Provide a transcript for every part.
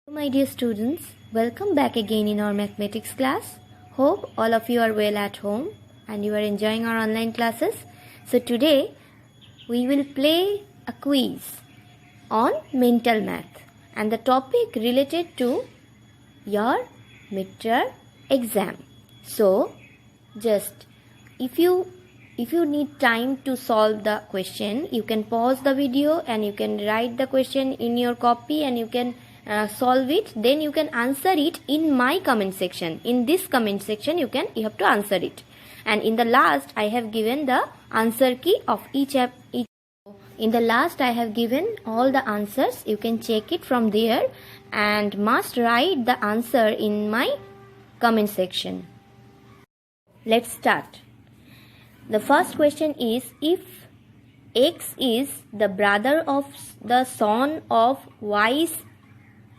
My dear students, welcome back again in our mathematics class. Hope all of you are well at home and you are enjoying our online classes. So today we will play a quiz on mental math and the topic related to your midterm exam. So just if you need time to solve the question, you can pause the video and you can write the question in your copy and you can solve it. Then you can answer it in my comment section. In this comment section you have to answer it. And in the last I have given the answer key of each. In the last I have given all the answers. You can check it from there and must write the answer in my comment section. Let's start. The first question is, if X is the brother of the son of Y's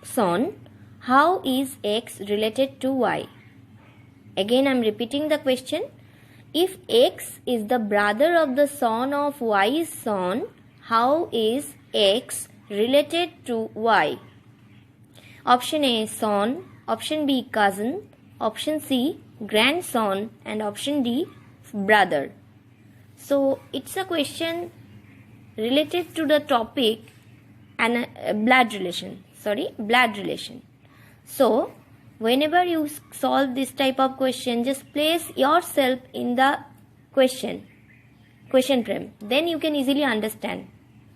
son, how is X related to Y? Again I am repeating the question. If X is the brother of the son of Y's son, how is X related to Y? Option A, son. Option B, cousin. Option C, grandson. And option D, brother. So it's a question related to the topic and blood relation. So whenever you solve this type of question, just place yourself in the question frame. Then you can easily understand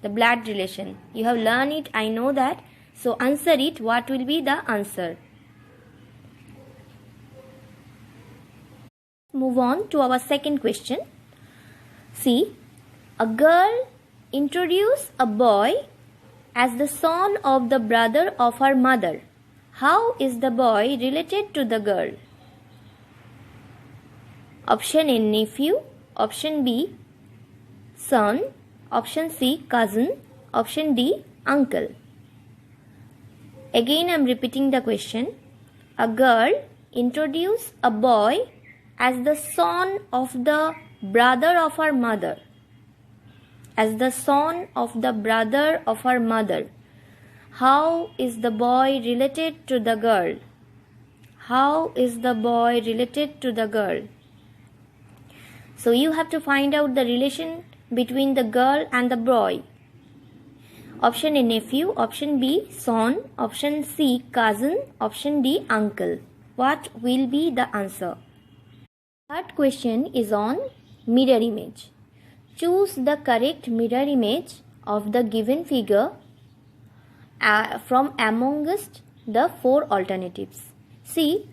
the blood relation. You have learned it, I know that. So answer it. What will be the answer? Move on to our second question. See, a girl introduced a boy as the son of the brother of her mother. How is the boy related to the girl? Option A, nephew. Option B, son. Option C, cousin. Option D, uncle. Again I am repeating the question. A girl introduced a boy as the son of the brother of her mother. As the son of the brother of her mother. How is the boy related to the girl? How is the boy related to the girl? So you have to find out the relation between the girl and the boy. Option A, nephew. Option B, son. Option C, cousin. Option D, uncle. What will be the answer? Third question is on mirror image. Choose the correct mirror image of the given figure from amongst the four alternatives. See,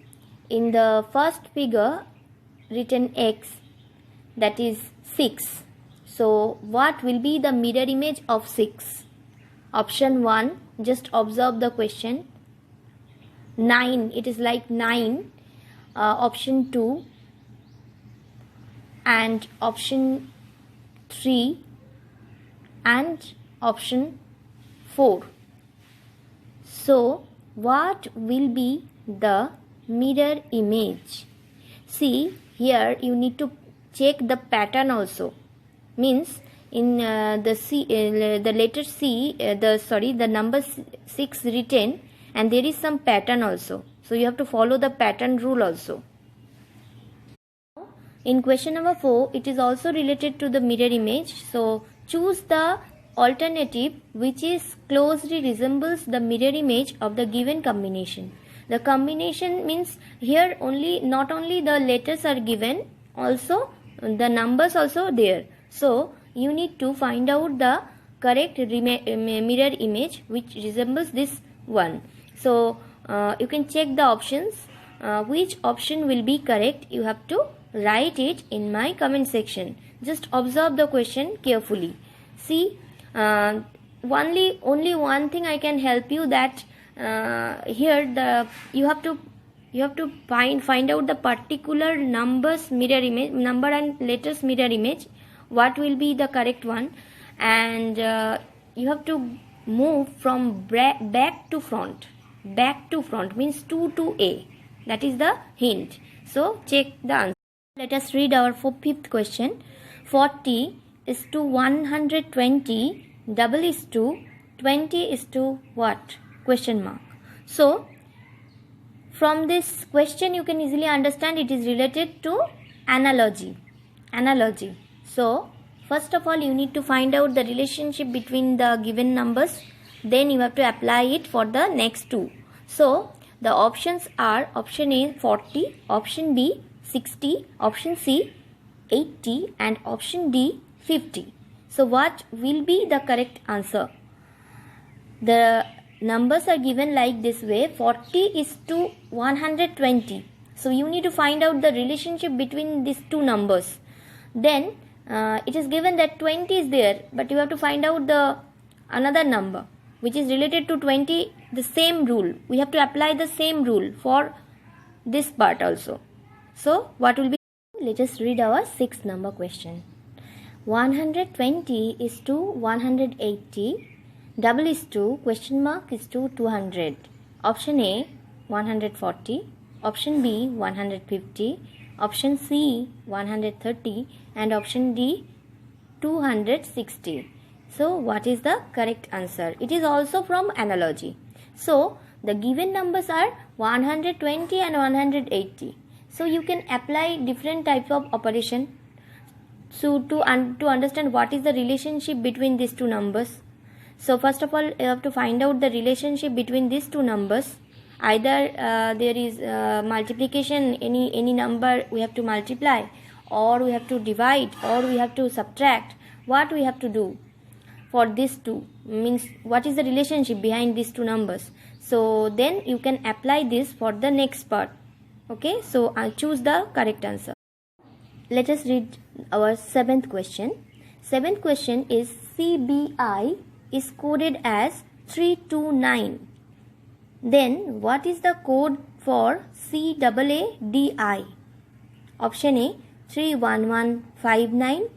in the first figure written X, that is 6. So what will be the mirror image of 6? Option 1, just observe the question. 9, it is like 9. Option 2 and option 3 and option 4. So what will be the mirror image? See, here you need to check the pattern also. Means in the letter C, the number 6 written, and there is some pattern also. So you have to follow the pattern rule also. In question number 4, it is also related to the mirror image. So choose the alternative which is closely resembles the mirror image of the given combination. The combination means here not only the letters are given, also the numbers also there. So you need to find out the correct mirror image which resembles this one. So you can check the options. Which option will be correct? You have to write it in my comment section. Just observe the question carefully. See, only one thing I can help you, that here you have to find out the particular numbers mirror image, number and letters mirror image. What will be the correct one? And you have to move from back to front. Back to front means 2 to A. That is the hint. So check the answer. Let us read our fifth question. 40 is to 120 double is to 20 is to what? Question mark. So from this question you can easily understand it is related to analogy. So first of all you need to find out the relationship between the given numbers, then you have to apply it for the next two. So the options are option A 40, option B 60, option C 80 and option D 50. So what will be the correct answer? The numbers are given like this way: 40 is to 120. So you need to find out the relationship between these two numbers. Then it is given that 20 is there, but you have to find out the another number which is related to 20. The same rule, we have to apply the same rule for this part also. So what will be? Let us read our 6th number question. 120 is to 180. Double is to question mark is to 200. Option A 140, option B 150, option C 130 and option D 260. So what is the correct answer? It is also from analogy. So the given numbers are 120 and 180. So you can apply different types of operation so to understand what is the relationship between these two numbers. So first of all you have to find out the relationship between these two numbers. Either there is multiplication, any number we have to multiply, or we have to divide, or we have to subtract. What we have to do for these two, means what is the relationship behind these two numbers. So then you can apply this for the next part. Okay, so I'll choose the correct answer. Let us read our 7th question. 7th question is CBI is coded as 329. Then what is the code for CAADI? Option A 31159,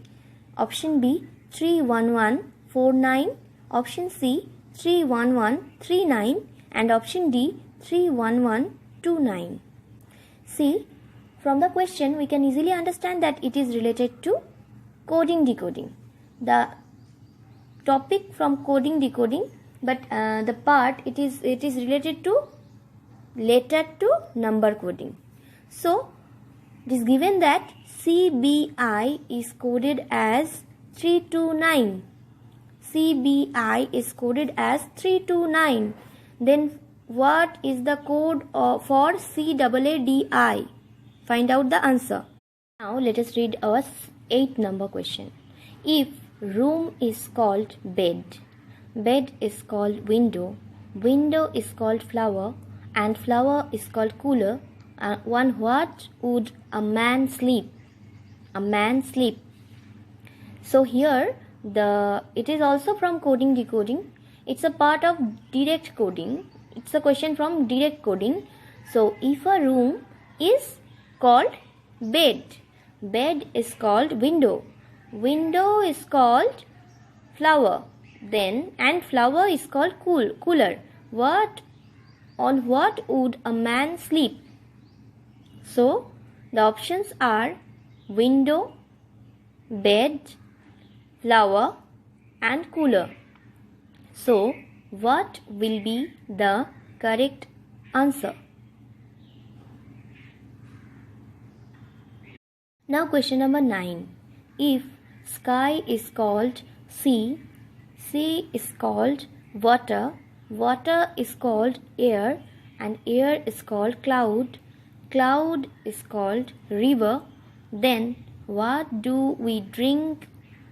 option B 31149, option C 31139 and option D 31129. See, from the question we can easily understand that it is related to coding decoding. The topic from coding decoding, but the part it is related to letter to number coding. So it is given that CBI is coded as 329. CBI is coded as 329. Then what is the code for CAADI? Find out the answer. Now let us read our 8th number question. If room is called bed, bed is called window, window is called flower, and flower is called cooler, on what would a man sleep? A man sleep. So here it is also from coding decoding. It's a part of direct coding. It's a question from direct coding. So if a room is called bed, bed is called window, window is called flower, then and flower is called cooler. On what would a man sleep? So the options are window, bed, flower and cooler. So what will be the correct answer? Now question number 9. If sky is called sea, sea is called water, water is called air, and air is called cloud, cloud is called river, then what do we drink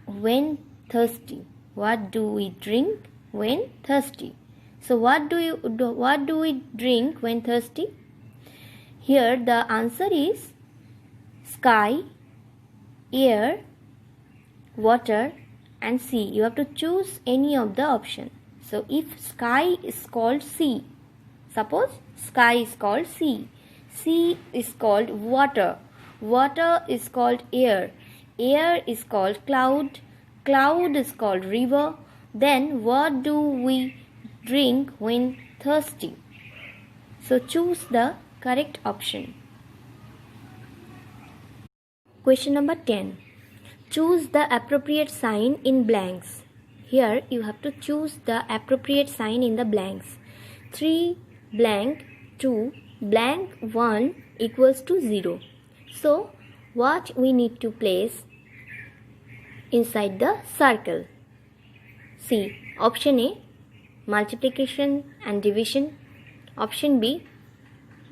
when thirsty? What do we drink when thirsty? So what do we drink when thirsty? Here the answer is sky, air, water and sea. You have to choose any of the option. So if sky is called sea, suppose sky is called sea, sea is called water, water is called air, air is called cloud, cloud is called river, then what do we drink when thirsty? So choose the correct option. Question number 10. Choose the appropriate sign in blanks. Here you have to choose the appropriate sign in the blanks. 3 blank 2 blank 1 equals to 0. So what we need to place inside the circle? See, option A, multiplication and division. Option B,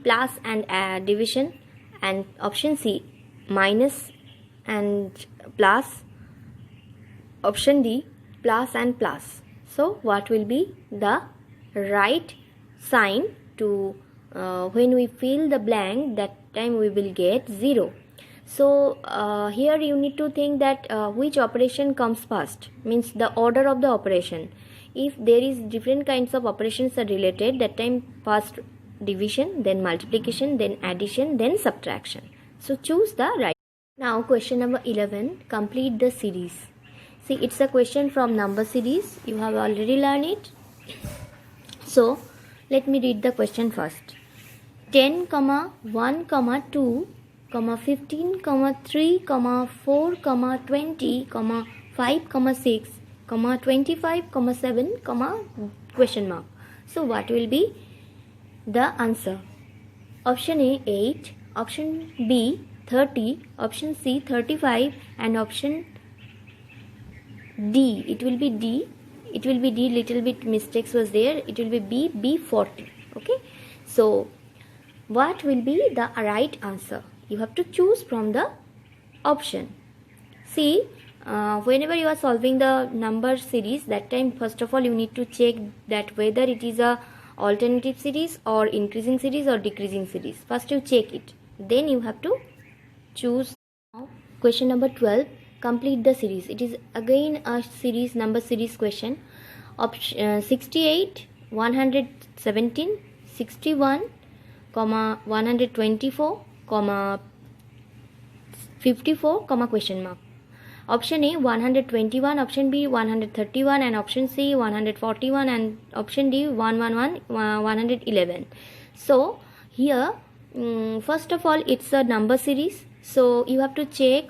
plus and division. And option C, minus and plus. Option D, plus and plus. So what will be the right sign to when we fill the blank, that time we will get 0. So here you need to think that which operation comes first, means the order of the operation. If there is different kinds of operations are related, that time first division, then multiplication, then addition, then subtraction. So choose the right. Now question number 11, complete the series. See, it's a question from number series. You have already learned it. So let me read the question first. 10, 1, 2, 15, 3, 4, 20, 5, 6, 25, 7, question mark. So what will be the answer? Option A 8, option B 30, option C 35, and option D, it will be D. It will be D, little bit mistakes was there. It will be B 40. Okay. So what will be the right answer? You have to choose from the option. See, whenever you are solving the number series, that time first of all you need to check that whether it is a alternative series or increasing series or decreasing series. First you check it, then you have to choose. Now question number 12, complete the series. It is again a series, number series question. Option 68, 117, 61, 124, 54, question mark. Option A 121, option B 131, and option C 141, and option D 111. So here first of all it's a number series, so you have to check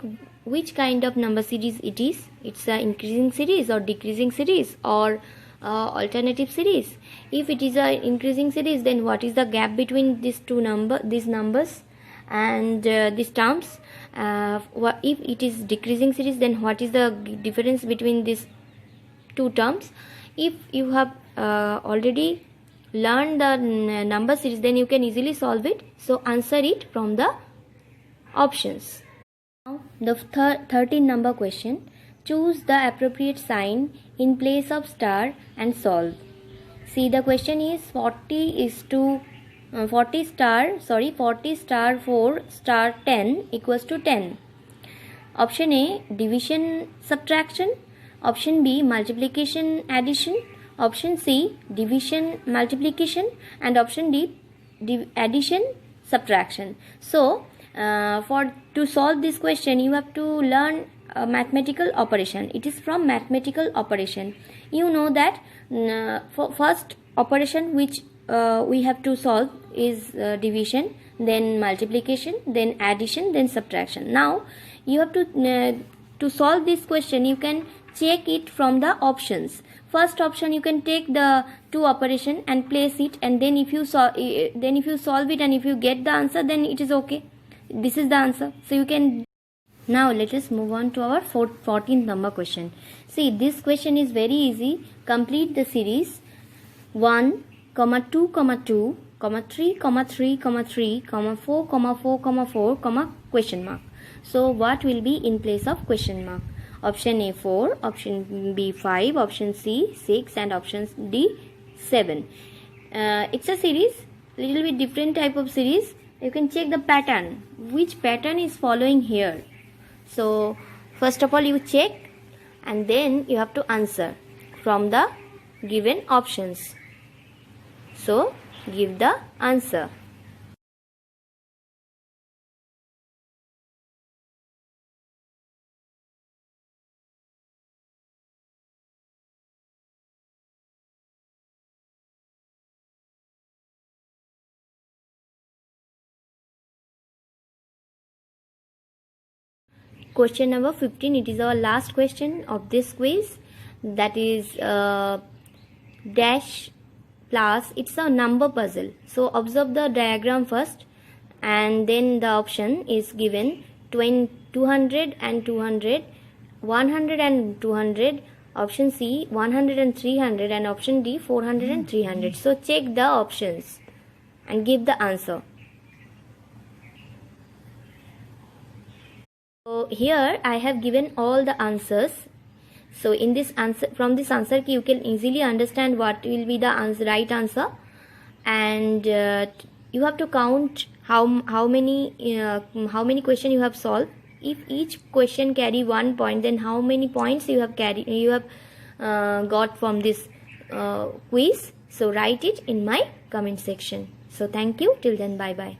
which kind of number series it is. It's a increasing series or decreasing series or alternative series. If it is a increasing series, then what is the gap between these numbers and these terms? If it is decreasing series, then what is the difference between these two terms? If you have already learned the number series, then you can easily solve it. So answer it from the options. Now the 13 number question. Choose the appropriate sign in place of star and solve. See, the question is 40 star 4 star 10 equals to 10. Option A, division subtraction. Option B, multiplication addition. Option C, division multiplication. And option D, addition subtraction. So to solve this question, you have to learn mathematical operation. It is from mathematical operation. You know that for first operation which we have to solve is division, then multiplication, then addition, then subtraction. Now you have to solve this question, you can check it from the options. First option, you can take the two operation and place it, and then if you solve it and if you get the answer, then it is okay. This is the answer. So you can. Now let us move on to our 14th number question. See, this question is very easy. Complete the series 1, 2, 2, 3, 3, 3, 4, 4, 4, question mark. So what will be in place of question mark? Option A 4, option B 5, option C 6, and option D 7. It's a series, little bit different type of series. You can check the pattern. Which pattern is following here? So first of all you check, and then you have to answer from the given options. So give the answer. Question number 15, it is our last question of this quiz. That is dash plus it's a number puzzle. So observe the diagram first, and then the option is given 200 and 200, 100 and 200, option C 100 and 300, and option D 400 and 300. So check the options and give the answer. So here I have given all the answers. So in this answer, from this answer key, you can easily understand what will be the right answer, and you have to count how many questions you have solved. If each question carry 1 point, then how many points you have got from this quiz. So write it in my comment section. So thank you. Till then, bye bye.